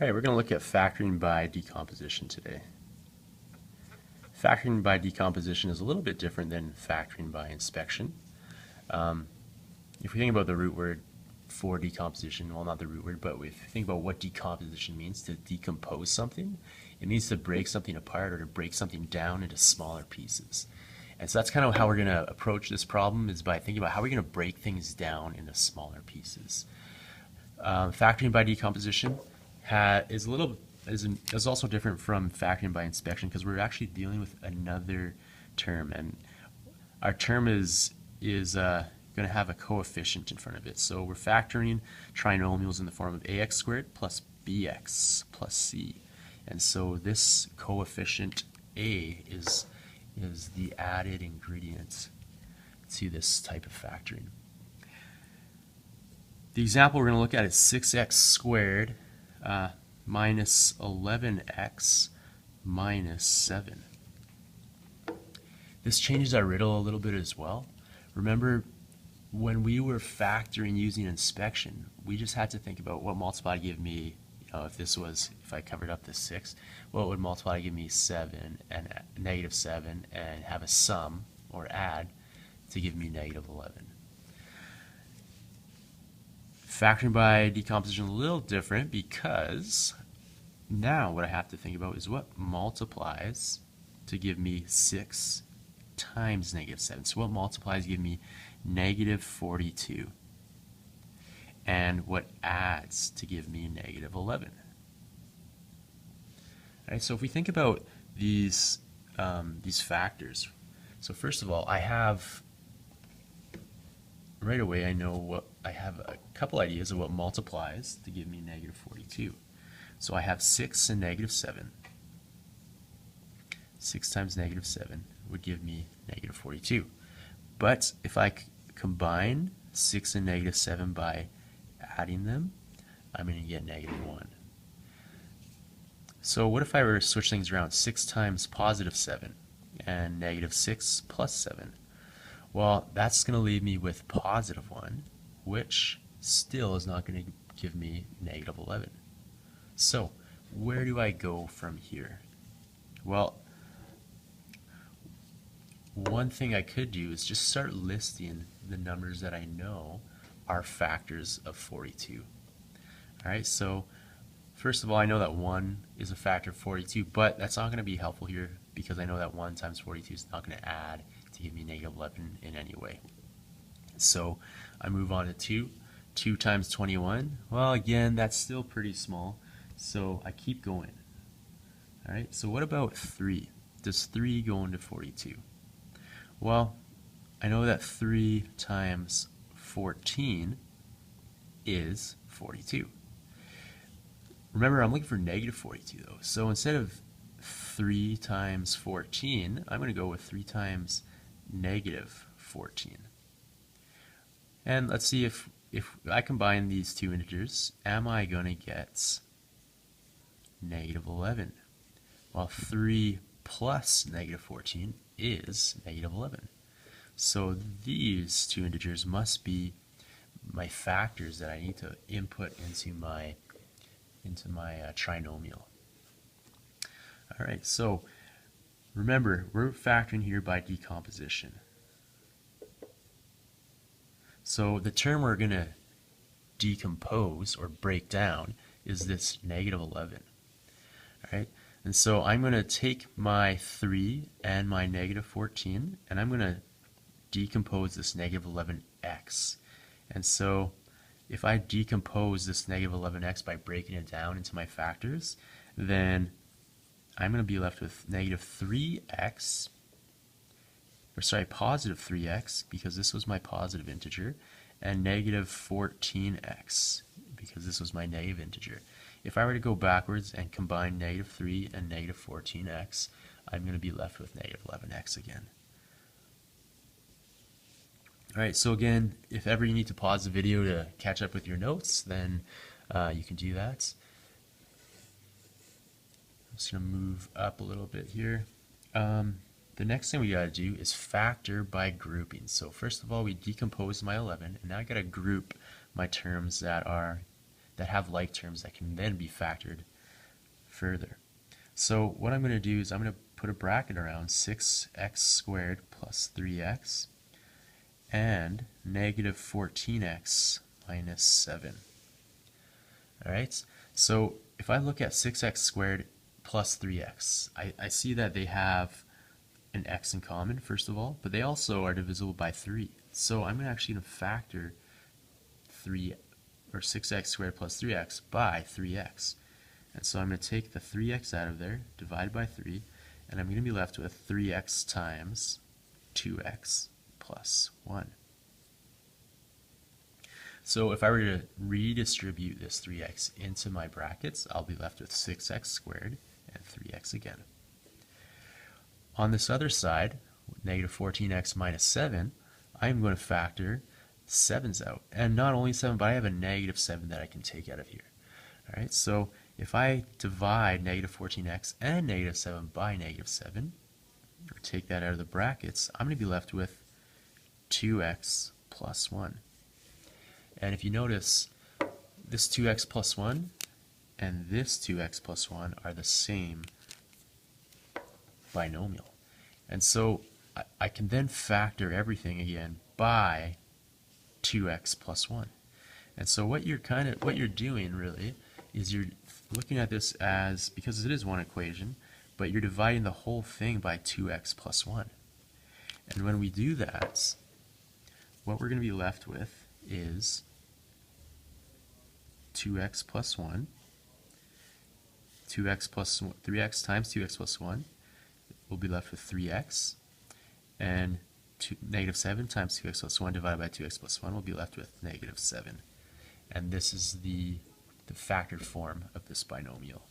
Alright, we're going to look at factoring by decomposition today. Factoring by decomposition is a little bit different than factoring by inspection. If we think about the root word for decomposition, well, not the root word, but if we think about what decomposition means, to decompose something, it means to break something apart or to break something down into smaller pieces. And so that's kind of how we're going to approach this problem, is by thinking about how we're going to break things down into smaller pieces. Factoring by decomposition is also different from factoring by inspection, because we're actually dealing with another term, and our term is going to have a coefficient in front of it. So we're factoring trinomials in the form of ax squared plus bx plus c, and so this coefficient a is the added ingredient to this type of factoring. The example we're going to look at is 6x squared minus 11x minus 7. This changes our riddle a little bit as well. Remember, when we were factoring using inspection, we just had to think about what multiply to give me, if I covered up the 6, what would multiply to give me 7 and negative 7 and have a sum or add to give me negative 11. Factoring by decomposition is a little different, because now what I have to think about is what multiplies to give me 6 times negative 7. So what multiplies to give me negative 42, and what adds to give me negative 11. All right, so if we think about these factors, so first of all, right away I have a couple ideas of what multiplies to give me negative 42. So I have 6 and negative 7. 6 times negative 7 would give me negative 42. But if I combine 6 and negative 7 by adding them, I'm going to get negative 1. So what if I were to switch things around? 6 times positive 7 and negative 6 plus 7. Well, that's going to leave me with positive 1, which still is not going to give me negative 11. So where do I go from here? Well, one thing I could do is just start listing the numbers that I know are factors of 42. Alright, so first of all, I know that 1 is a factor of 42, but that's not going to be helpful here, because I know that 1 times 42 is not going to add to give me negative 11 in any way. So I move on to 2. 2 times 21, well, again, that's still pretty small, so I keep going. Alright, so what about 3? Does 3 go into 42? Well, I know that 3 times 14 is 42. Remember, I'm looking for negative 42 though, so instead of 3 times 14, I'm going to go with 3 times negative 14. And let's see if I combine these two integers, am I going to get negative 11? Well, 3 plus negative 14 is negative 11. So these two integers must be my factors that I need to input into my trinomial. Alright, so remember, we're factoring here by decomposition. So the term we're going to decompose or break down is this negative 11. Alright, and so I'm going to take my 3 and my negative 14, and I'm going to decompose this negative 11x. And so if I decompose this negative 11x by breaking it down into my factors, then I'm going to be left with negative 3x, or sorry, positive 3x, because this was my positive integer, and negative 14x, because this was my negative integer. If I were to go backwards and combine negative 3 and negative 14x, I'm going to be left with negative 11x again. Alright, so again, if ever you need to pause the video to catch up with your notes, then you can do that. I'm just going to move up a little bit here. The next thing we got to do is factor by grouping. So first of all, we decompose my 11, and now I got to group my terms that have like terms that can then be factored further. So what I'm going to do is I'm going to put a bracket around 6x squared plus 3x and negative 14x minus 7. Alright, so if I look at 6x squared plus 3x, I see that they have an x in common, first of all, but they also are divisible by 3. So I'm actually going to factor 3 or 6x squared plus 3x by 3x. And so I'm going to take the 3x out of there, divide by 3, and I'm going to be left with 3x times 2x plus 1. So if I were to redistribute this 3x into my brackets, I'll be left with 6x squared and 3x again. On this other side, negative 14x minus 7, I'm going to factor 7's out. And not only 7, but I have a negative 7 that I can take out of here. Alright, so if I divide negative 14x and negative 7 by negative 7, or take that out of the brackets, I'm going to be left with 2x plus 1. And if you notice, this 2x plus 1 and this 2x plus 1 are the same binomial. And so I can then factor everything again by 2x plus 1. And so what you're doing really is you're looking at this as, because it is one equation, but you're dividing the whole thing by 2x plus 1. And when we do that, what we're going to be left with is 2x plus 1, 2x plus 1, 3x times 2x plus 1, we'll be left with 3x, and negative 7 times 2x plus 1 divided by 2x plus 1 will be left with negative 7. And this is the factored form of this binomial.